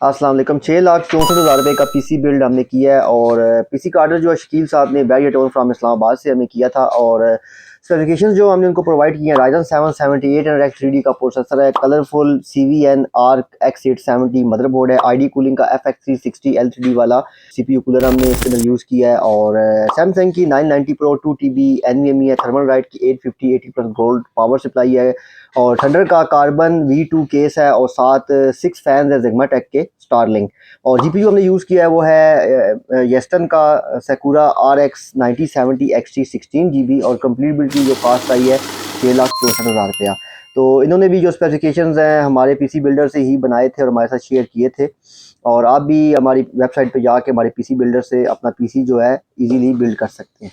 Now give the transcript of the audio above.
अस्सलाम वालेकुम। 6,64,000 रुपये का पीसी बिल्ड हमने किया है और पीसी का ऑर्डर जो है शकील साहब ने बैग टोन फ्राम इस्लामाबाद से हमें किया था और स्पेसिफिकेशन जो हमने उनको प्रोवाइड किए हैं राइजन 778 3D का प्रोसेसर है, colourful CVN arc X870 motherboard है, आईडी कूलिंग का FX360 LCD वाला CPU कूलर हमने इसके अंदर यूज़ किया है और सैमसंग की 990 Pro 2TB NVMe है, थर्मल राइट की 850 80+ गोल्ड पावर सप्लाई है और थंडर का कार्बन V2 केस है और साथ 6 फैंस है जिग्मा टेक के स्टारलिंक। और GPU हमने यूज़ किया है वो है येस्टन का Sakura RX 9070 XT 16GB और कंप्लीट बिल्ड की जो कास्ट आई है 6,64,000 रुपया। तो इन्होंने भी जो स्पेसिफिकेशंस हैं हमारे पीसी बिल्डर से ही बनाए थे और हमारे साथ शेयर किए थे और आप भी हमारी वेबसाइट पे जाके हमारे पीसी बिल्डर से अपना पीसी जो है इजीली बिल्ड कर सकते हैं।